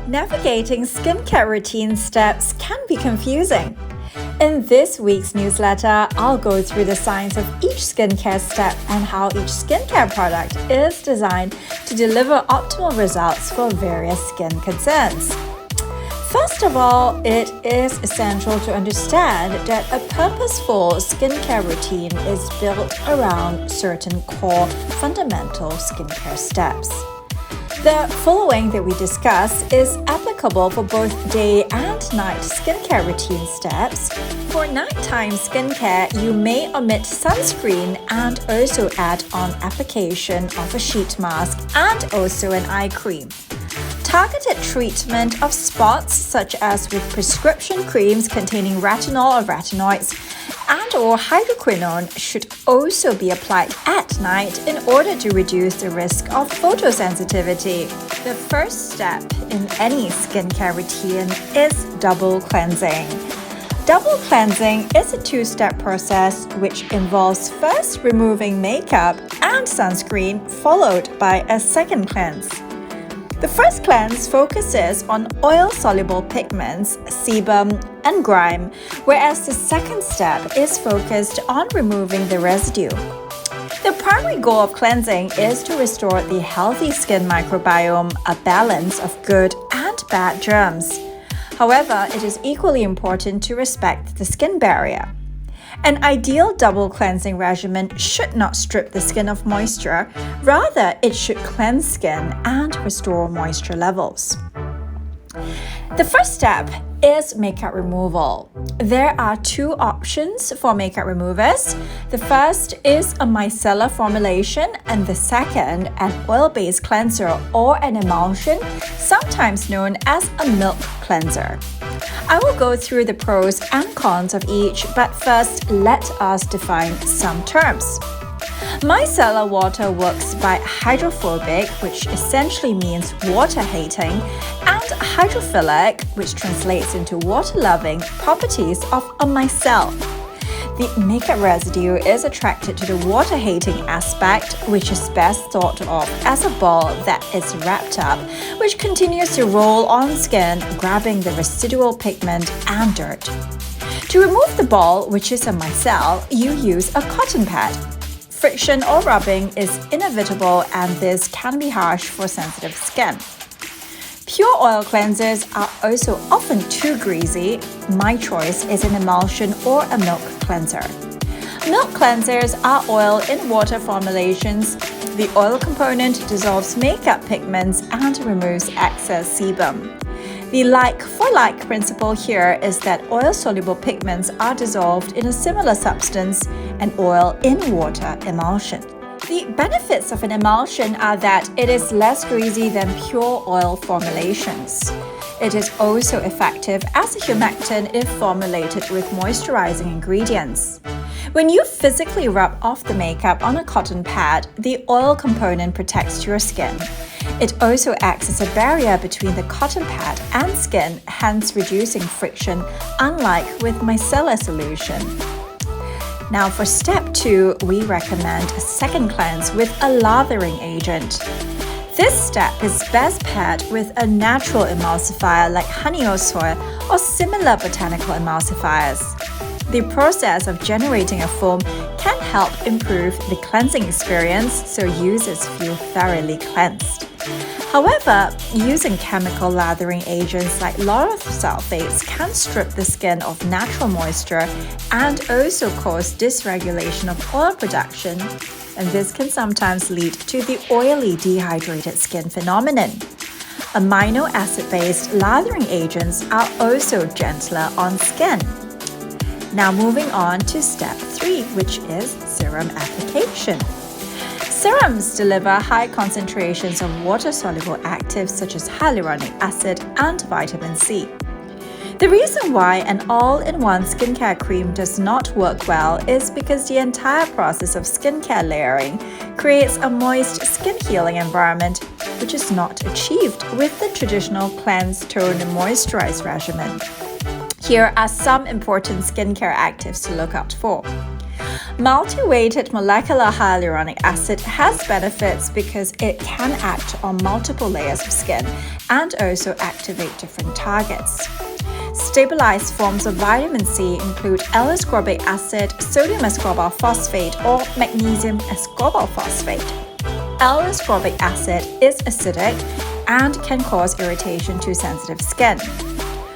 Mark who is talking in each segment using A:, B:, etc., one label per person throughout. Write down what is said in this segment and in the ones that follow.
A: Navigating skincare routine steps can be confusing. In this week's newsletter, I'll go through the science of each skincare step and how each skincare product is designed to deliver optimal results for various skin concerns. First of all, it is essential to understand that a purposeful skincare routine is built around certain core fundamental skincare steps. The following that we discuss is applicable for both day and night skincare routine steps. For nighttime skincare, you may omit sunscreen and also add on application of a sheet mask and also an eye cream. Targeted treatment of spots such as with prescription creams containing retinol or retinoids and/or hydroquinone should also be applied at night in order to reduce the risk of photosensitivity. The first step in any skincare routine is double cleansing. Double cleansing is a two-step process which involves first removing makeup and sunscreen followed by a second cleanse. The first cleanse focuses on oil-soluble pigments, sebum, and grime, whereas the second step is focused on removing the residue. The primary goal of cleansing is to restore the healthy skin microbiome, a balance of good and bad germs. However, it is equally important to respect the skin barrier. An ideal double cleansing regimen should not strip the skin of moisture, rather it should cleanse skin and restore moisture levels. The first step is makeup removal. There are two options for makeup removers. The first is a micellar formulation and the second an oil-based cleanser or an emulsion, sometimes known as a milk cleanser. I will go through the pros and cons of each, but first let us define some terms. Micellar water works by hydrophobic, which essentially means water-hating, and hydrophilic, which translates into water-loving properties of a micelle. The makeup residue is attracted to the water-hating aspect, which is best thought of as a ball that is wrapped up, which continues to roll on skin, grabbing the residual pigment and dirt. To remove the ball, which is a micelle, you use a cotton pad. Friction or rubbing is inevitable, and this can be harsh for sensitive skin. Pure oil cleansers are also often too greasy. My choice is an emulsion or a milk cleanser. Milk cleansers are oil in water formulations. The oil component dissolves makeup pigments and removes excess sebum. The like-for-like principle here is that oil-soluble pigments are dissolved in a similar substance, an oil in water emulsion. The benefits of an emulsion are that it is less greasy than pure oil formulations. It is also effective as a humectant if formulated with moisturizing ingredients. When you physically rub off the makeup on a cotton pad, the oil component protects your skin. It also acts as a barrier between the cotton pad and skin, hence reducing friction, unlike with micellar solution. Now for step 2, we recommend a second cleanse with a lathering agent. This step is best paired with a natural emulsifier like honey or soy or similar botanical emulsifiers. The process of generating a foam can help improve the cleansing experience so users feel thoroughly cleansed. However, using chemical lathering agents like lauryl sulfates can strip the skin of natural moisture and also cause dysregulation of oil production, and this can sometimes lead to the oily dehydrated skin phenomenon. Amino acid-based lathering agents are also gentler on skin. Now moving on to step 3, which is serum application. Serums deliver high concentrations of water-soluble actives such as hyaluronic acid and vitamin C. The reason why an all-in-one skincare cream does not work well is because the entire process of skincare layering creates a moist skin healing environment, which is not achieved with the traditional cleanse, tone, and moisturize regimen. Here are some important skincare actives to look out for. Multi-weighted molecular hyaluronic acid has benefits because it can act on multiple layers of skin and also activate different targets. Stabilized forms of vitamin C include L-ascorbic acid, sodium ascorbyl phosphate, or magnesium ascorbyl phosphate. L-ascorbic acid is acidic and can cause irritation to sensitive skin.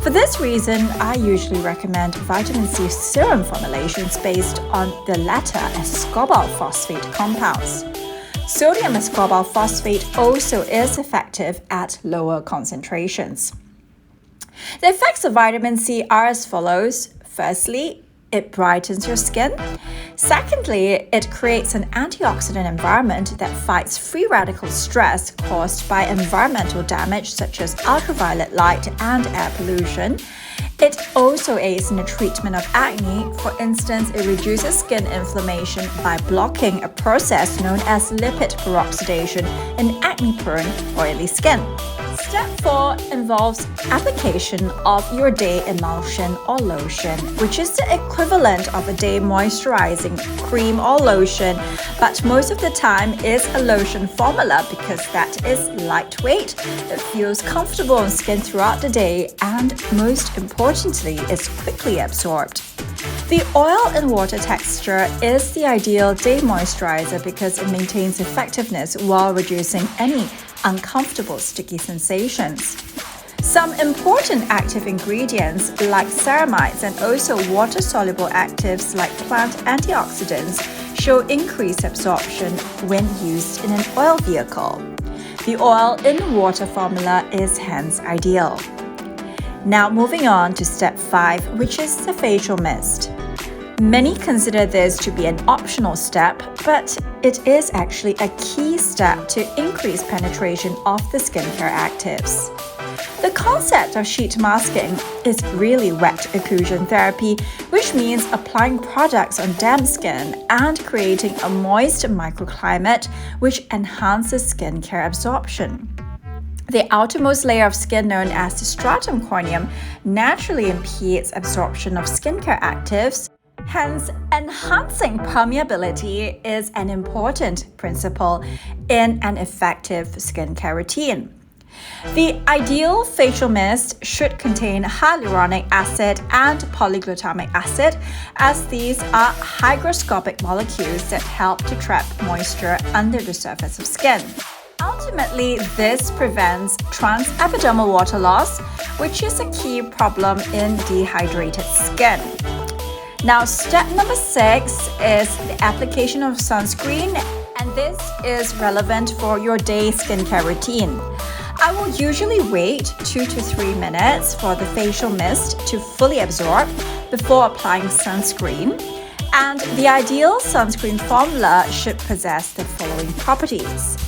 A: For this reason, I usually recommend vitamin C serum formulations based on the latter ascorbyl phosphate compounds. Sodium ascorbyl phosphate also is effective at lower concentrations. The effects of vitamin C are as follows. Firstly, it brightens your skin. Secondly, it creates an antioxidant environment that fights free radical stress caused by environmental damage such as ultraviolet light and air pollution. It also aids in the treatment of acne. For instance, it reduces skin inflammation by blocking a process known as lipid peroxidation in acne-prone, oily skin. Step 4 involves application of your day emulsion or lotion, which is the equivalent of a day moisturizing cream or lotion, but most of the time is a lotion formula because that is lightweight, it feels comfortable on skin throughout the day, and most importantly, is quickly absorbed. The oil and water texture is the ideal day moisturizer because it maintains effectiveness while reducing any uncomfortable sticky sensations. Some important active ingredients like ceramides and also water-soluble actives like plant antioxidants show increased absorption when used in an oil vehicle. The oil in water formula is hence ideal. Now moving on to step 5, which is the facial mist. Many consider this to be an optional step, but it is actually a key step to increase penetration of the skincare actives. The concept of sheet masking is really wet occlusion therapy, which means applying products on damp skin and creating a moist microclimate which enhances skincare absorption. The outermost layer of skin, known as the stratum corneum, naturally impedes absorption of skincare actives. Hence, enhancing permeability is an important principle in an effective skincare routine. The ideal facial mist should contain hyaluronic acid and polyglutamic acid, as these are hygroscopic molecules that help to trap moisture under the surface of skin. Ultimately, this prevents transepidermal water loss, which is a key problem in dehydrated skin. Now, step number 6 is the application of sunscreen, and this is relevant for your day skincare routine. I will usually wait 2 to 3 minutes for the facial mist to fully absorb before applying sunscreen, and the ideal sunscreen formula should possess the following properties.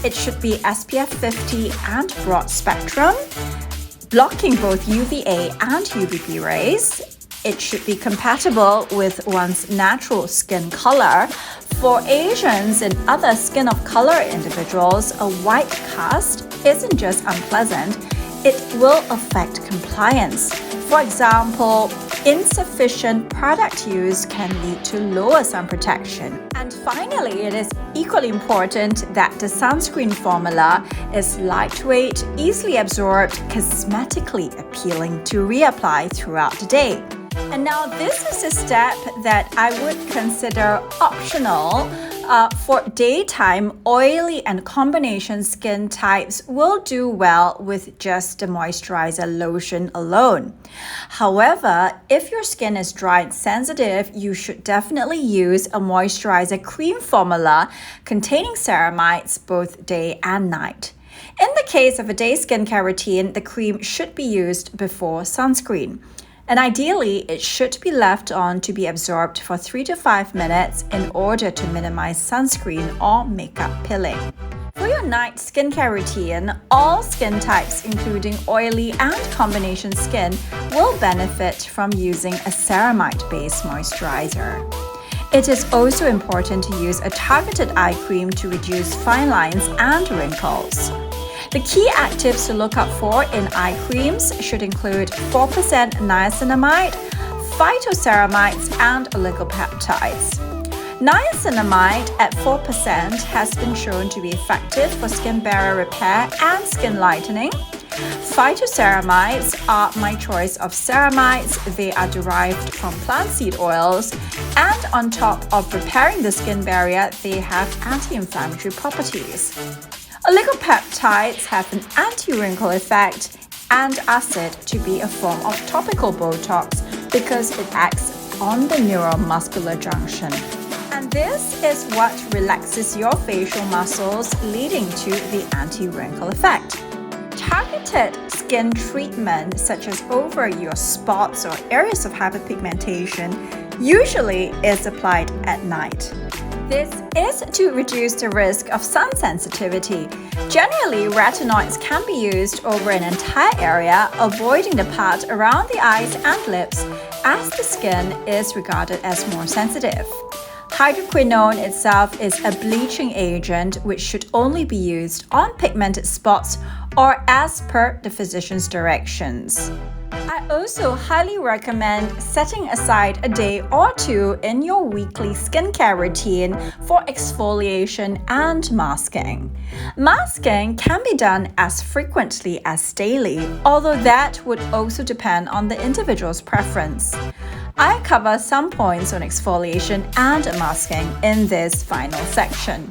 A: It should be SPF 50 and broad spectrum, blocking both UVA and UVB rays. It should be compatible with one's natural skin color. For Asians and other skin of color individuals, a white cast isn't just unpleasant, it will affect compliance. For example, insufficient product use can lead to lower sun protection. And finally, it is equally important that the sunscreen formula is lightweight, easily absorbed, cosmetically appealing to reapply throughout the day. And now this is a step that I would consider optional. For daytime, oily and combination skin types will do well with just the moisturizer lotion alone. However, if your skin is dry and sensitive, you should definitely use a moisturizer cream formula containing ceramides both day and night. In the case of a day skincare routine, the cream should be used before sunscreen. And ideally, it should be left on to be absorbed for 3 to 5 minutes in order to minimize sunscreen or makeup peeling. For your night skincare routine, all skin types, including oily and combination skin, will benefit from using a ceramide-based moisturizer. It is also important to use a targeted eye cream to reduce fine lines and wrinkles. The key actives to look out for in eye creams should include 4% niacinamide, phytoceramides, and oligopeptides. Niacinamide at 4% has been shown to be effective for skin barrier repair and skin lightening. Phytoceramides are my choice of ceramides. They are derived from plant seed oils, and on top of repairing the skin barrier, they have anti-inflammatory properties. Oligopeptides have an anti-wrinkle effect and are said to be a form of topical Botox because it acts on the neuromuscular junction. And this is what relaxes your facial muscles, leading to the anti-wrinkle effect. Targeted skin treatment, such as over your spots or areas of hyperpigmentation, usually is applied at night. This is to reduce the risk of sun sensitivity. Generally, retinoids can be used over an entire area, avoiding the part around the eyes and lips, as the skin is regarded as more sensitive. Hydroquinone itself is a bleaching agent which should only be used on pigmented spots or as per the physician's directions. I also highly recommend setting aside a day or two in your weekly skincare routine for exfoliation and masking. Masking can be done as frequently as daily, although that would also depend on the individual's preference. I cover some points on exfoliation and masking in this final section.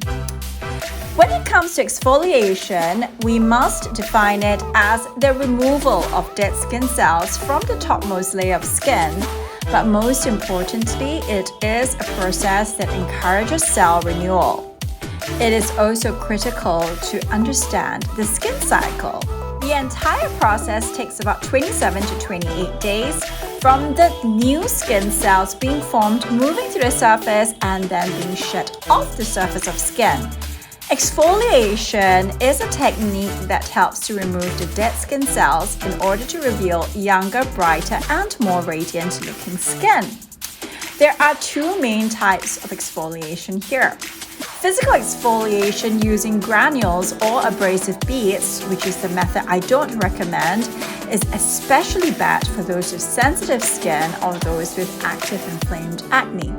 A: When it comes to exfoliation, we must define it as the removal of dead skin cells from the topmost layer of skin. But most importantly, it is a process that encourages cell renewal. It is also critical to understand the skin cycle. The entire process takes about 27 to 28 days from the new skin cells being formed, moving to the surface, and then being shed off the surface of skin. Exfoliation is a technique that helps to remove the dead skin cells in order to reveal younger, brighter, and more radiant looking skin. There are two main types of exfoliation here. Physical exfoliation using granules or abrasive beads, which is the method I don't recommend, is especially bad for those with sensitive skin or those with active inflamed acne.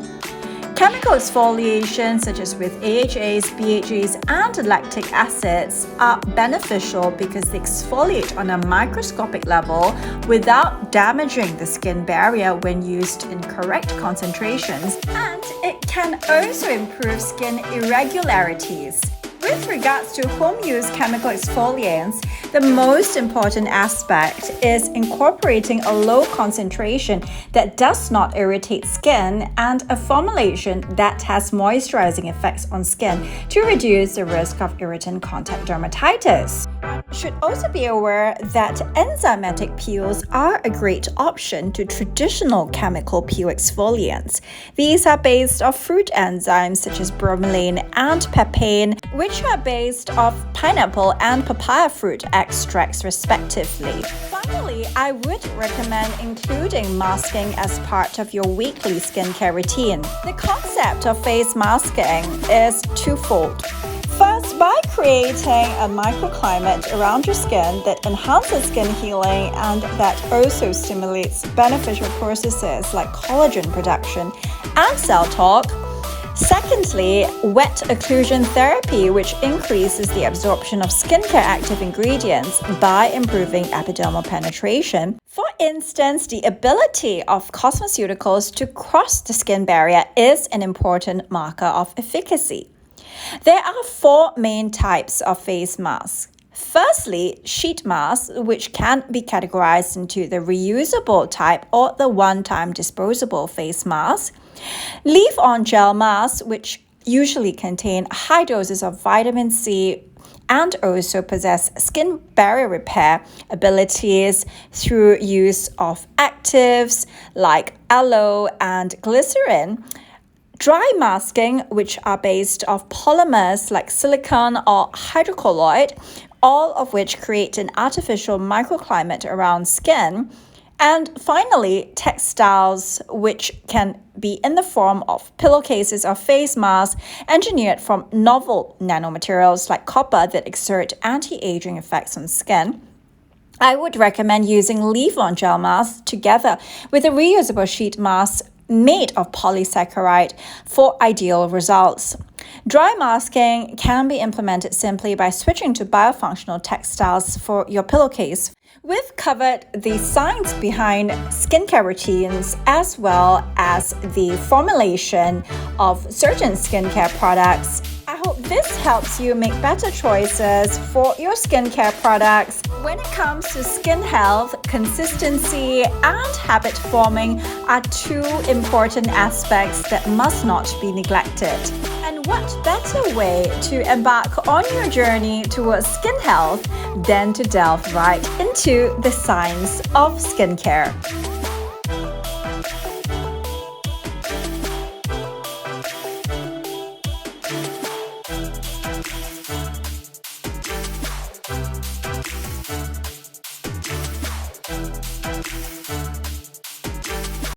A: Chemical exfoliation, such as with AHAs, BHAs, and lactic acids, are beneficial because they exfoliate on a microscopic level without damaging the skin barrier when used in correct concentrations, and it can also improve skin irregularities. With regards to home-use chemical exfoliants, the most important aspect is incorporating a low concentration that does not irritate skin and a formulation that has moisturizing effects on skin to reduce the risk of irritant contact dermatitis. You should also be aware that enzymatic peels are a great option to traditional chemical peel exfoliants. These are based off fruit enzymes such as bromelain and papain, which are based off pineapple and papaya fruit extracts respectively. Finally, I would recommend including masking as part of your weekly skincare routine. The concept of face masking is twofold. First, by creating a microclimate around your skin that enhances skin healing and that also stimulates beneficial processes like collagen production and cell talk. Secondly, wet occlusion therapy, which increases the absorption of skincare active ingredients by improving epidermal penetration. For instance, the ability of cosmeceuticals to cross the skin barrier is an important marker of efficacy. There are four main types of face masks. Firstly, sheet masks, which can be categorized into the reusable type or the one-time disposable face mask. Leave-on gel masks, which usually contain high doses of vitamin C and also possess skin barrier repair abilities through use of actives like aloe and glycerin. Dry masking, which are based off polymers like silicone or hydrocolloid, all of which create an artificial microclimate around skin. And finally, textiles, which can be in the form of pillowcases or face masks engineered from novel nanomaterials like copper that exert anti-aging effects on skin. I would recommend using leave-on gel masks together with a reusable sheet mask made of polysaccharide for ideal results. Dry masking can be implemented simply by switching to biofunctional textiles for your pillowcase. We've covered the science behind skincare routines as well as the formulation of certain skincare products. I hope this helps you make better choices for your skincare products. When it comes to skin health, consistency and habit forming are two important aspects that must not be neglected. And what better way to embark on your journey towards skin health than to delve right into the science of skincare.